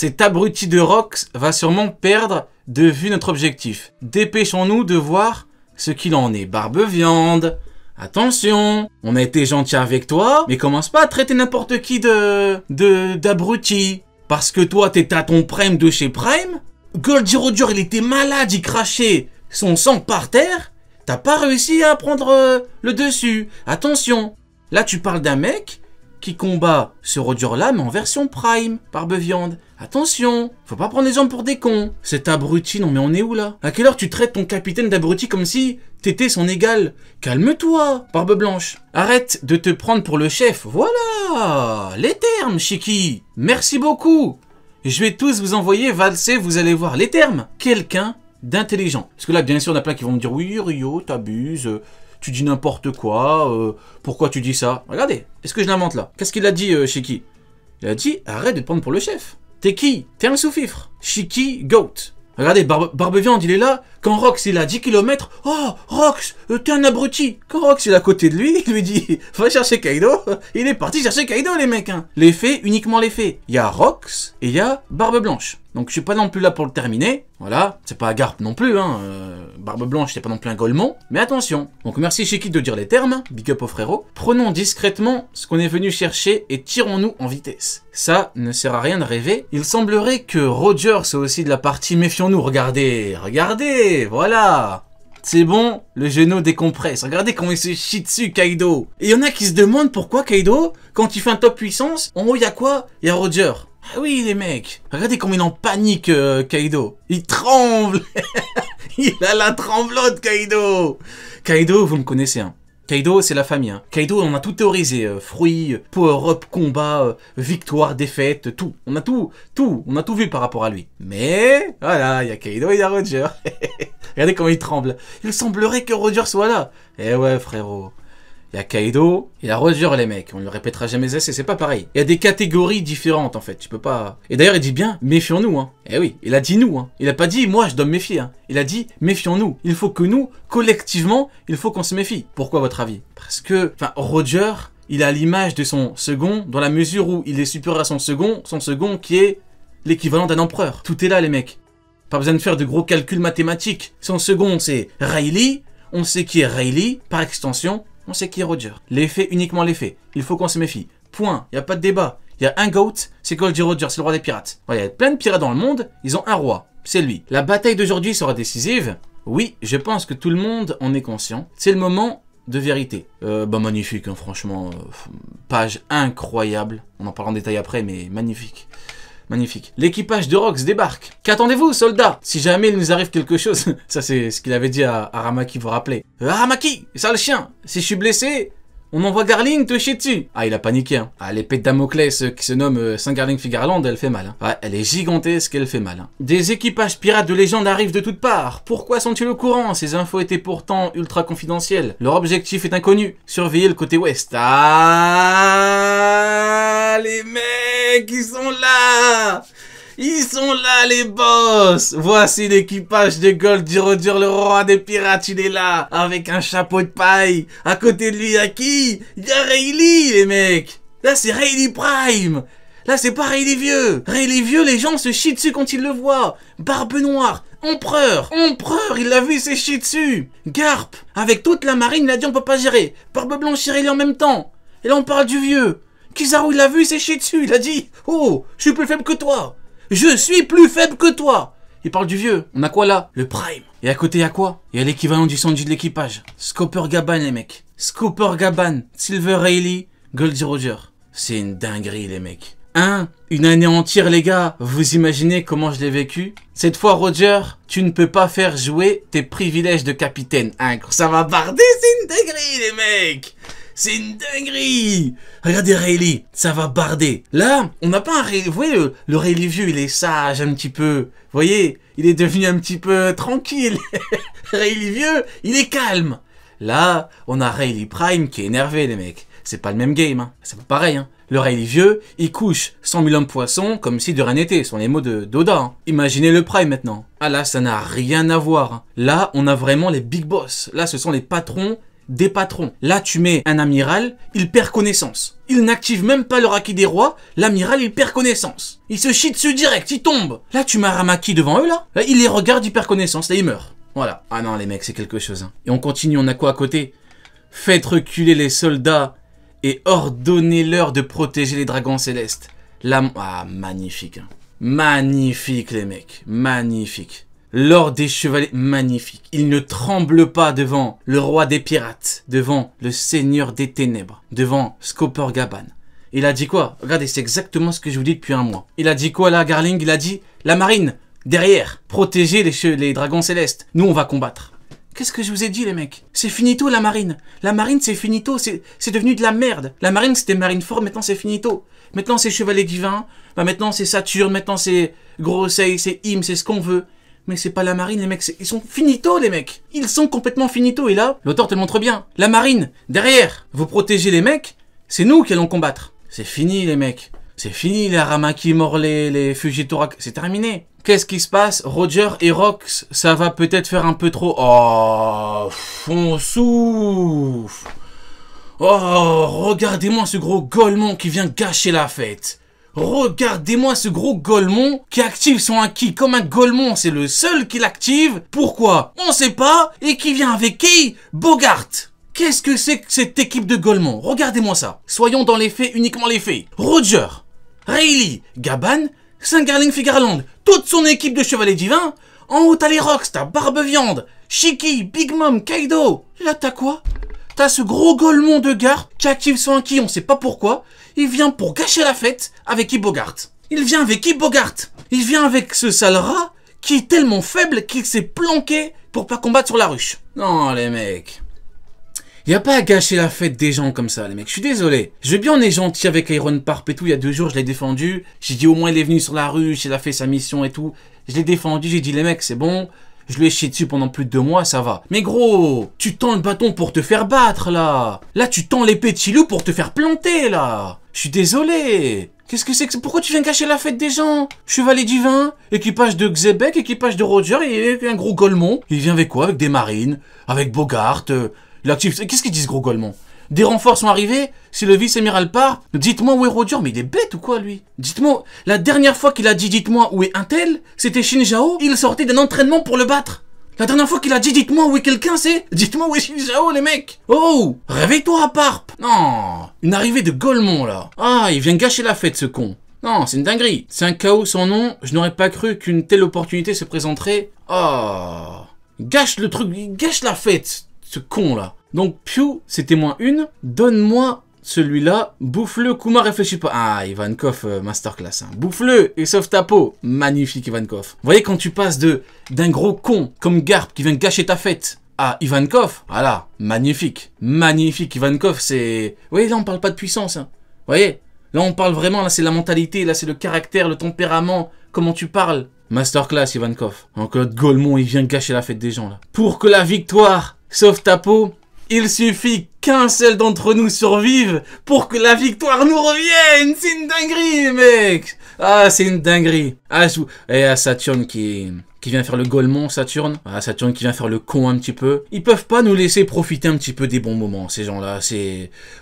Cet abruti de Rox va sûrement perdre de vue notre objectif. Dépêchons-nous de voir ce qu'il en est. Barbe-Viande, attention, on a été gentil avec toi, mais commence pas à traiter n'importe qui d'abruti. Parce que toi, t'étais à ton prime de chez Prime, Goldie Roger, il était malade, il crachait son sang par terre, t'as pas réussi à prendre le dessus. Attention, là tu parles d'un mec qui combat ce Roger-là, mais en version Prime, Barbe-Viande. Attention, faut pas prendre les gens pour des cons. Cet abruti, non mais on est où là? À quelle heure tu traites ton capitaine d'abruti comme si t'étais son égal? Calme-toi, Barbe Blanche. Arrête de te prendre pour le chef. Voilà, les termes, Chiki. Merci beaucoup. Je vais tous vous envoyer valser, vous allez voir les termes. Quelqu'un d'intelligent. Parce que là, bien sûr, il y en a plein qui vont me dire, oui, Rio, t'abuses. Tu dis n'importe quoi, pourquoi tu dis ça? Regardez, est-ce que je l'invente là? Qu'est-ce qu'il a dit, Chiki? Il a dit, arrête de te prendre pour le chef. T'es qui? T'es un sous-fifre. Chiki Goat. Regardez, Barbe-Viande, il est là. Quand Rox, il est à 10 km. Oh, Rox, t'es un abruti. Quand Rox, il est à côté de lui, il lui dit, va chercher Kaido. Il est parti chercher Kaido, les mecs. Hein. Les faits, uniquement les faits. Il y a Rox et il y a Barbe Blanche. Donc je suis pas non plus là pour le terminer. Voilà, c'est pas Garp non plus, hein. Barbe Blanche, c'est pas non plus un Golemon. Mais attention. Donc merci Chiki de dire les termes. Big up au frérot. Prenons discrètement ce qu'on est venu chercher et tirons-nous en vitesse. Ça ne sert à rien de rêver. Il semblerait que Roger soit aussi de la partie méfions-nous. Regardez, regardez, voilà. C'est bon, le genou décompresse. Regardez comment il se chie dessus, Kaido. Et il y en a qui se demandent pourquoi Kaido, quand il fait un top puissance, en haut il y a quoi? Il y a Roger. Ah oui, les mecs. Regardez comment il en panique, Kaido. Il tremble. Il a la tremblote, Kaido. Kaido, vous me connaissez, hein. Kaido, c'est la famille. Hein. Kaido, on a tout théorisé. Fruits, power-up, combat, victoire, défaite, tout. On a tout vu par rapport à lui. Mais, voilà, il y a Kaido et il y a Roger. Regardez comment il tremble. Il semblerait que Roger soit là. Eh ouais, frérot. Il y a Kaido, il y a Roger, les mecs. On ne le répétera jamais assez, c'est pas pareil. Il y a des catégories différentes, en fait. Tu peux pas... Et d'ailleurs, il dit bien, méfions-nous, hein. Eh oui, il a dit nous, hein. Il a pas dit, moi, je dois me méfier, hein. Il a dit, méfions-nous. Il faut que nous, collectivement, il faut qu'on se méfie. Pourquoi, à votre avis? Parce que, enfin, Roger, il a l'image de son second, dans la mesure où il est supérieur à son second qui est l'équivalent d'un empereur. Tout est là, les mecs. Pas besoin de faire de gros calculs mathématiques. Son second, c'est Rayleigh. On sait qui est Rayleigh, par extension. On sait qui est Roger. Les faits, uniquement les faits. Il faut qu'on se méfie. Point. Il n'y a pas de débat. Il y a un GOAT, c'est Goldie Roger, c'est le roi des pirates. Voilà, il y a plein de pirates dans le monde, ils ont un roi. C'est lui. La bataille d'aujourd'hui sera décisive. Oui, je pense que tout le monde en est conscient. C'est le moment de vérité. Magnifique, hein, franchement. Page incroyable. On en parlera en détail après, mais magnifique. Magnifique. L'équipage de Rox débarque. Qu'attendez-vous, soldats? Si jamais il nous arrive quelque chose, ça c'est ce qu'il avait dit à Aramaki, vous vous rappelez. Aramaki, ça le chien. Si je suis blessé, on envoie Garling te chier dessus. Ah, il a paniqué, hein. Ah, l'épée de Damoclès qui se nomme Saint Garling Figarland, elle fait mal, hein. Ouais, elle est gigantesque, elle fait mal, hein. Des équipages pirates de légende arrivent de toutes parts. Pourquoi sont-ils au courant? Ces infos étaient pourtant ultra confidentielles. Leur objectif est inconnu. Surveiller le côté ouest. Ah, les mecs, ils sont là! Ils sont là, les boss! Voici l'équipage de Goldie Roger, le roi des pirates, il est là, avec un chapeau de paille. À côté de lui, il y a qui? Il y a Rayleigh, les mecs! Là, c'est Rayleigh Prime! Là, c'est pas Rayleigh Vieux! Rayleigh Vieux, les gens se chient dessus quand ils le voient! Barbe Noire! Empereur! Empereur! Il l'a vu, il s'est chié dessus! Garp! Avec toute la marine, il a dit on peut pas gérer! Barbe Blanche et Rayleigh en même temps! Et là, on parle du vieux! Kizaru, il l'a vu, il s'est chié dessus! Il a dit oh, je suis plus faible que toi! Je suis plus faible que toi! Il parle du vieux. On a quoi là? Le Prime. Et à côté, il y a quoi? Il y a l'équivalent du Sanji de l'équipage. Scooper Gaban, les mecs. Scooper Gaban, Silver Rayleigh, Goldie Roger. C'est une dinguerie, les mecs. Une année entière, les gars. Vous imaginez comment je l'ai vécu? Cette fois, Roger, tu ne peux pas faire jouer tes privilèges de capitaine. Ça va barder, c'est une dinguerie, les mecs! C'est une dinguerie! Regardez Rayleigh, ça va barder. Là, on n'a pas un Rayleigh. Vous voyez, le Rayleigh vieux, il est sage un petit peu. Vous voyez, il est devenu un petit peu tranquille. Rayleigh vieux, il est calme. Là, on a Rayleigh Prime qui est énervé, les mecs. C'est pas le même game, hein. C'est pas pareil, hein. Le Rayleigh vieux, il couche 100 000 hommes poissons comme si de rien n'était. Ce sont les mots de Doda. Hein. Imaginez le Prime maintenant. Ah là, ça n'a rien à voir. Hein. Là, on a vraiment les big boss. Là, ce sont les patrons des patrons. Là, tu mets un amiral, il perd connaissance. Il n'active même pas le Haki des rois, l'amiral, il perd connaissance. Il se chie dessus direct, il tombe. Là, tu mets un Ramaki devant eux, là. Là, il les regarde, il perd connaissance, là, il meurt. Voilà. Ah non, les mecs, c'est quelque chose. Hein. Et on continue, on a quoi à côté? Faites reculer les soldats et ordonnez-leur de protéger les dragons célestes. Ah, magnifique. Hein. Magnifique, les mecs. Magnifique. L'ordre des chevaliers, magnifique. Il ne tremble pas devant le roi des pirates, devant le seigneur des ténèbres, devant Scoper-Gaban. Il a dit quoi? Regardez, c'est exactement ce que je vous dis depuis un mois. Il a dit quoi là, Garling? Il a dit, la marine, derrière, protégez les dragons célestes. Nous, on va combattre. Qu'est-ce que je vous ai dit, les mecs? C'est finito, la marine. La marine, c'est finito. C'est devenu de la merde. La marine, c'était Marineford. Maintenant, c'est finito. Maintenant, c'est Chevalier Divin. Bah, maintenant, c'est Saturne. Maintenant, c'est Grosseil. C'est Im. C'est ce qu'on veut. Mais c'est pas la marine, les mecs. Ils sont finito, les mecs. Ils sont complètement finito. Et là, l'auteur te le montre bien. La marine, derrière, vous protégez les mecs. C'est nous qui allons combattre. C'est fini, les mecs. C'est fini, les Aramaki, Morlaix, les Fugitorak. C'est terminé. Qu'est-ce qui se passe? Roger et Rox, ça va peut-être faire un peu trop... Oh, on souffle. Oh, regardez-moi ce gros golemon qui vient gâcher la fête. Regardez-moi ce gros golemon qui active son haki comme un golemon. C'est le seul qui l'active. Pourquoi? On sait pas. Et qui vient avec qui? Bogart. Qu'est-ce que c'est que cette équipe de golemons? Regardez-moi ça. Soyons dans les faits, uniquement les faits. Roger, Rayleigh, Gaban, Saint-Garling Figarland, toute son équipe de chevaliers divins. En haut, t'as les Rox, t'as Barbe-Viande, Shiki, Big Mom, Kaido. Là, t'as quoi? T'as ce gros golemon de garde qui active son haki, on sait pas pourquoi. Il vient pour gâcher la fête avec Bogart. Il vient avec Bogart. Il vient avec ce sale rat qui est tellement faible qu'il s'est planqué pour pas combattre sur la ruche. Non, les mecs. Y a pas à gâcher la fête des gens comme ça, les mecs. Je suis désolé. Je veux bien, on est gentil avec Iron Parp et tout. Il y a 2 jours, je l'ai défendu. J'ai dit au moins il est venu sur la ruche, il a fait sa mission et tout. Je l'ai défendu, j'ai dit les mecs, c'est bon. Je lui ai chié dessus pendant plus de 2 mois, ça va. Mais gros, tu tends le bâton pour te faire battre, là. Là, tu tends l'épée de Chilou pour te faire planter, là. Je suis désolé. Qu'est-ce que c'est que... Pourquoi tu viens gâcher la fête des gens? Chevalier divin, équipage de Xebec, équipage de Roger, et un gros golemon. Il vient avec quoi? Avec des marines, avec Bogart, Qu'est-ce qu'ils disent, gros golemon? Des renforts sont arrivés? Si le vice-amiral part, dites-moi où est Roger, mais il est bête ou quoi, lui? Dites-moi, la dernière fois qu'il a dit dites-moi où est un tel, c'était Shinjao, il sortait d'un entraînement pour le battre. La dernière fois qu'il a dit dites-moi où est quelqu'un, c'est dites-moi où est Shinjao, les mecs. Oh, réveille-toi, Parp. Non, une arrivée de golemon, là. Ah, il vient gâcher la fête, ce con. Non, c'est une dinguerie. C'est un chaos sans nom, je n'aurais pas cru qu'une telle opportunité se présenterait. Oh, gâche le truc, gâche la fête. Ce con là. Donc Pew, c'était -1. Donne-moi celui-là. Bouffe-le, Kuma réfléchit pas. Ah, Ivankov, masterclass. Hein. Bouffe-le et sauve ta peau. Magnifique Ivankov. Vous voyez quand tu passes d'un gros con comme Garp qui vient gâcher ta fête à Ivankov, voilà, magnifique. Magnifique Ivankov, c'est... Vous voyez là on parle pas de puissance. Hein. Vous voyez là on parle vraiment, là c'est la mentalité, là c'est le caractère, le tempérament, comment tu parles. Masterclass Ivankov. Donc l'autre golemon il vient gâcher la fête des gens là. Pour que la victoire sauve ta peau, il suffit qu'un seul d'entre nous survive pour que la victoire nous revienne. C'est une dinguerie, mec. Ah, c'est une dinguerie. Ah, et à Saturne qui vient faire le golemon, Saturne. Ah, Saturne qui vient faire le con un petit peu. Ils peuvent pas nous laisser profiter un petit peu des bons moments, ces gens-là.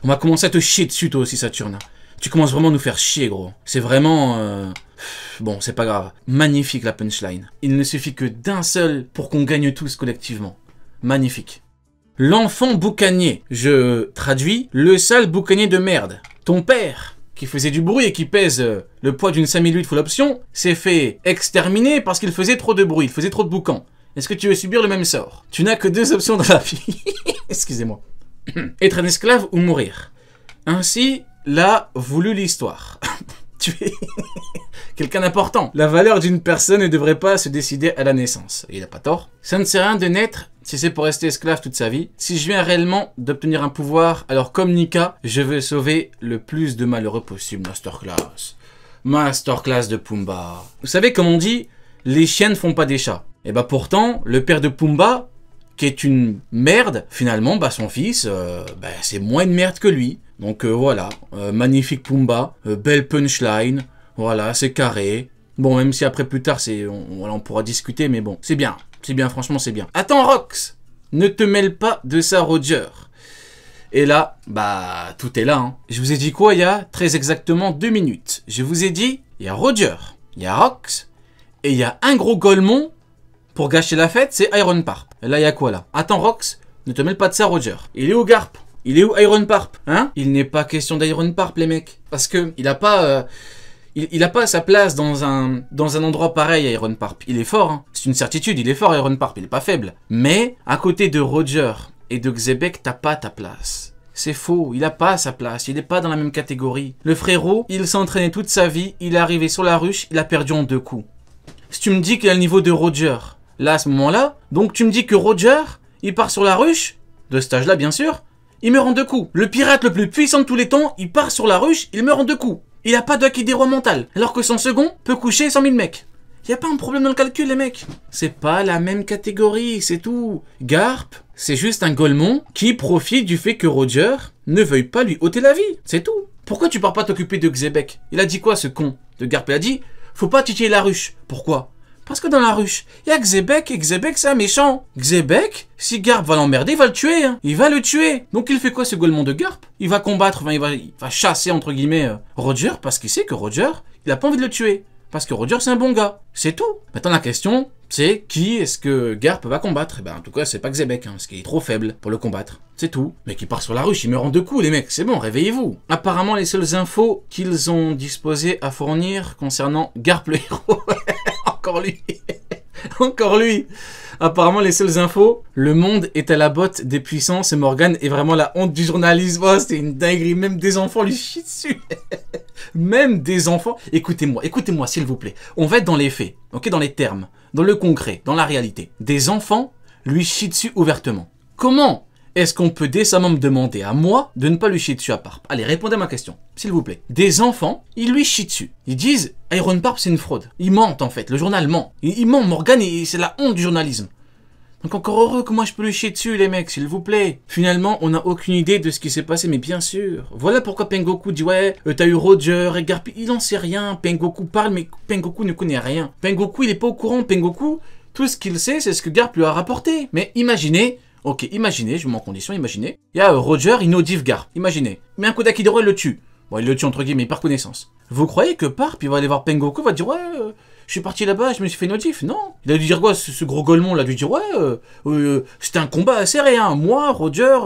On va commencer à te chier dessus, toi aussi, Saturne. Tu commences vraiment à nous faire chier, gros. C'est vraiment... Bon, c'est pas grave. Magnifique, la punchline. Il ne suffit que d'un seul pour qu'on gagne tous collectivement. Magnifique. L'enfant boucanier. Je traduis. Le sale boucanier de merde. Ton père, qui faisait du bruit et qui pèse le poids d'une 5008 full option, s'est fait exterminer parce qu'il faisait trop de bruit, il faisait trop de boucan. Est-ce que tu veux subir le même sort? Tu n'as que 2 options dans la vie. Excusez-moi. Être un esclave ou mourir. Ainsi l'a voulu l'histoire. Tu es quelqu'un d'important. La valeur d'une personne ne devrait pas se décider à la naissance. Il n'a pas tort. Ça ne sert à rien de naître si c'est pour rester esclave toute sa vie. Si je viens réellement d'obtenir un pouvoir, alors comme Nika, je veux sauver le plus de malheureux possible. Masterclass. Masterclass de Pumba. Vous savez comme on dit, les chiens ne font pas des chats. Et bah pourtant, le père de Pumba, qui est une merde, finalement, bah son fils, c'est moins une merde que lui. Donc voilà, magnifique Pumba, belle punchline, voilà, c'est carré. Bon, même si après plus tard, on pourra discuter, mais bon, c'est bien, franchement c'est bien. Attends Rox, ne te mêle pas de ça Roger. Et là, bah, tout est là. Hein. Je vous ai dit quoi il y a très exactement 2 minutes? Je vous ai dit, il y a Roger, il y a Rox, et il y a un gros golemon pour gâcher la fête, c'est Iron Parp. Et là, il y a quoi là? Attends, Rox, ne te mêle pas de ça, Roger. Il est où Garp? Il est où Iron Parp? Hein? Il n'est pas question d'Iron Parp, les mecs. Parce que il a pas... Il a pas sa place dans un endroit pareil, Iron Parp. Il est fort, hein. C'est une certitude, il est fort, Iron Parp, il est pas faible. Mais, à côté de Roger et de Xebec, t'as pas ta place. C'est faux, il a pas sa place, il est pas dans la même catégorie. Le frérot, il s'est entraîné toute sa vie, il est arrivé sur la ruche, il a perdu en 2 coups. Si tu me dis qu'il a le niveau de Roger, là, à ce moment-là, donc tu me dis que Roger, il part sur la ruche, de cet âge-là, bien sûr, il meurt en 2 coups. Le pirate le plus puissant de tous les temps, il part sur la ruche, il meurt en 2 coups. Il a pas de hack des rois mental, alors que son second peut coucher 100 000 mecs. Y a pas un problème dans le calcul, les mecs. C'est pas la même catégorie, c'est tout. Garp, c'est juste un golemon qui profite du fait que Roger ne veuille pas lui ôter la vie. C'est tout. Pourquoi tu pars pas t'occuper de Xebec? Il a dit quoi, ce con de Garp? Il a dit, faut pas titiller la ruche. Pourquoi? Parce que dans la ruche, il y a Xebec et Xebec c'est un méchant. Xebec, si Garp va l'emmerder, il va le tuer. Hein. Il va le tuer. Donc il fait quoi ce golemon de Garp? Il va combattre, enfin, il va chasser entre guillemets Roger parce qu'il sait que Roger, il a pas envie de le tuer. Parce que Roger c'est un bon gars. C'est tout. Maintenant la question, c'est qui est-ce que Garp va combattre? Et ben en tout cas c'est pas Xebec, hein, parce qu'il est trop faible pour le combattre. C'est tout. Mais qui part sur la ruche, il meurt en 2 coups les mecs. C'est bon, réveillez-vous. Apparemment les seules infos qu'ils ont disposées à fournir concernant Garp le héros. Encore lui. Encore lui. Apparemment, les seules infos, le monde est à la botte des puissances et Morgan est vraiment la honte du journalisme. Oh, c'est une dinguerie. Même des enfants lui chient dessus. Même des enfants. Écoutez-moi, s'il vous plaît. On va être dans les faits, ok, dans les termes, dans le concret, dans la réalité. Des enfants lui chient dessus ouvertement. Comment est-ce qu'on peut décemment me demander à moi de ne pas lui chier dessus à Parp? Allez, répondez à ma question, s'il vous plaît. Des enfants, ils lui chient dessus. Ils disent, Iron Parp, c'est une fraude. Ils mentent, en fait. Le journal ment. Il ment, Morgan, et c'est la honte du journalisme. Donc encore heureux que moi je peux lui chier dessus, les mecs, s'il vous plaît. Finalement, on n'a aucune idée de ce qui s'est passé, mais bien sûr. Voilà pourquoi Pengoku dit, ouais, t'as eu Roger et Garp. Il en sait rien. Pengoku parle, mais Pengoku ne connaît rien. Pengoku, il est pas au courant. Pengoku, tout ce qu'il sait, c'est ce que Garp lui a rapporté. Mais imaginez... Ok, imaginez, je vous mets en condition, imaginez. Il y a Roger, il no-div Garp. Imaginez. Mais un coup d'Akidoro, il le tue. Bon, il le tue entre guillemets, par connaissance. Vous croyez que Parp, il va aller voir Pengoku, va dire, ouais, je suis parti là-bas, je me suis fait no-div? Non. Il a dû dire quoi, ce gros golemon, il a dû dire, ouais, c'était un combat serré, hein. Moi, Roger,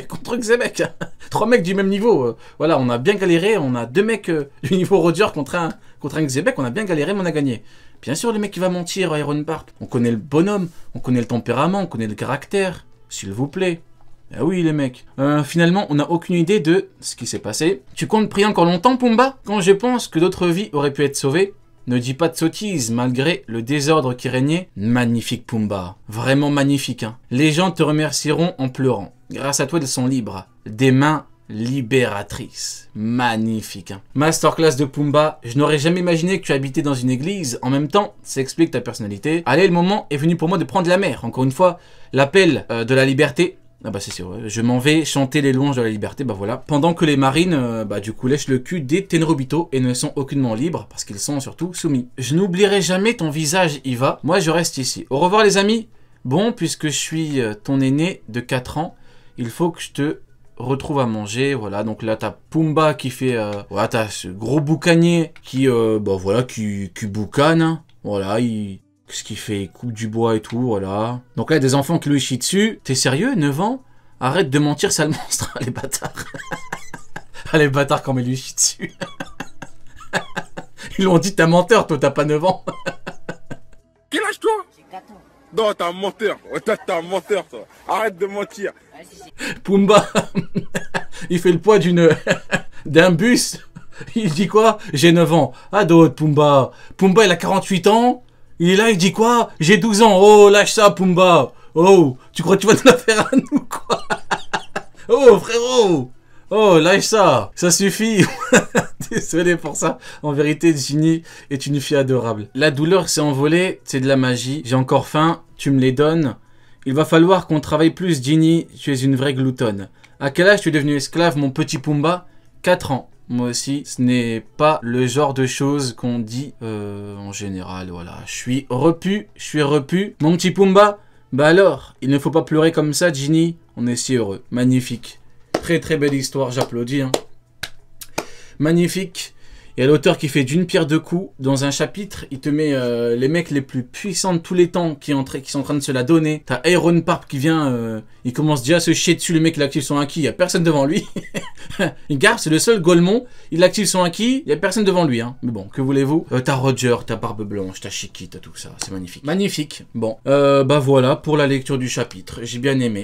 contre Xebec. 3 mecs du même niveau. Voilà, on a bien galéré, on a 2 mecs du niveau Roger contre un Xebec, on a bien galéré, mais on a gagné. Bien sûr, le mec, il va mentir, Iron Parp. On connaît le bonhomme, on connaît le tempérament, on connaît le caractère. S'il vous plaît. Ah oui, les mecs. Finalement, on n'a aucune idée de ce qui s'est passé. Tu comptes prier encore longtemps, Pumba? Quand je pense que d'autres vies auraient pu être sauvées, ne dis pas de sottises, malgré le désordre qui régnait. Magnifique, Pumba. Vraiment magnifique, hein. Les gens te remercieront en pleurant. Grâce à toi, ils sont libres. Des mains libératrices. Magnifique, hein. Masterclass de Pumba. Je n'aurais jamais imaginé que tu habitais dans une église. En même temps, ça explique ta personnalité. Allez, le moment est venu pour moi de prendre la mer. Encore une fois, l'appel de la liberté. Ah bah c'est sûr, je m'en vais chanter les louanges de la liberté, bah voilà. Pendant que les marines, du coup, lèchent le cul des Tenryubito et ne sont aucunement libres, parce qu'ils sont surtout soumis. Je n'oublierai jamais ton visage, Iva. Moi, je reste ici. Au revoir, les amis. Bon, puisque je suis ton aîné de 4 ans, il faut que je te retrouve à manger, voilà. Donc là, t'as Pumba qui fait... voilà, t'as ce gros boucanier qui, voilà, qui boucane, hein. Voilà, ce qu'il fait, il coupe du bois et tout, voilà. Donc là, il y a des enfants qui lui chient dessus. T'es sérieux, 9 ans? Arrête de mentir, sale monstre, les bâtards. Les bâtards quand il lui chie dessus. Ils lui ont dit, t'as menteur, toi, t'as pas 9 ans. Quel âge toi? J'ai 4 ans. Non, t'es un menteur. Ouais, t'es un menteur, toi. Arrête de mentir. Pumba, il fait le poids d'un bus. Il dit quoi? J'ai 9 ans. Ah, d'autres, Pumba. Pumba, il a 48 ans. Il est là, il dit quoi? J'ai 12 ans. Oh, lâche ça, Pumba. Oh, tu crois que tu vas te la faire à nous, quoi? Oh, frérot. Oh, lâche ça. Ça suffit. Désolé pour ça. En vérité, Ginny est une fille adorable. La douleur s'est envolée. C'est de la magie. J'ai encore faim. Tu me les donnes. Il va falloir qu'on travaille plus, Ginny. Tu es une vraie gloutonne. À quel âge tu es devenu esclave, mon petit Pumba? 4 ans. Moi aussi, ce n'est pas le genre de choses qu'on dit en général, voilà. Je suis repu. Mon petit Pumba, bah alors, il ne faut pas pleurer comme ça, Ginny. On est si heureux. Magnifique. Très très belle histoire, j'applaudis. Hein. Magnifique. Il y a l'auteur qui fait d'une pierre deux coups. Dans un chapitre, il te met les mecs les plus puissants de tous les temps qui sont en train de se la donner. T'as Iron Parp qui vient, il commence déjà à se chier dessus, le mec il active son haki, il n'y a personne devant lui. Garp, c'est le seul Golemon, il active son haki, il n'y a personne devant lui. Hein. Mais bon, que voulez-vous, t'as Roger, t'as Barbe Blanche, t'as Shiki, t'as tout ça, c'est magnifique. Magnifique. Bon, bah voilà pour la lecture du chapitre, j'ai bien aimé.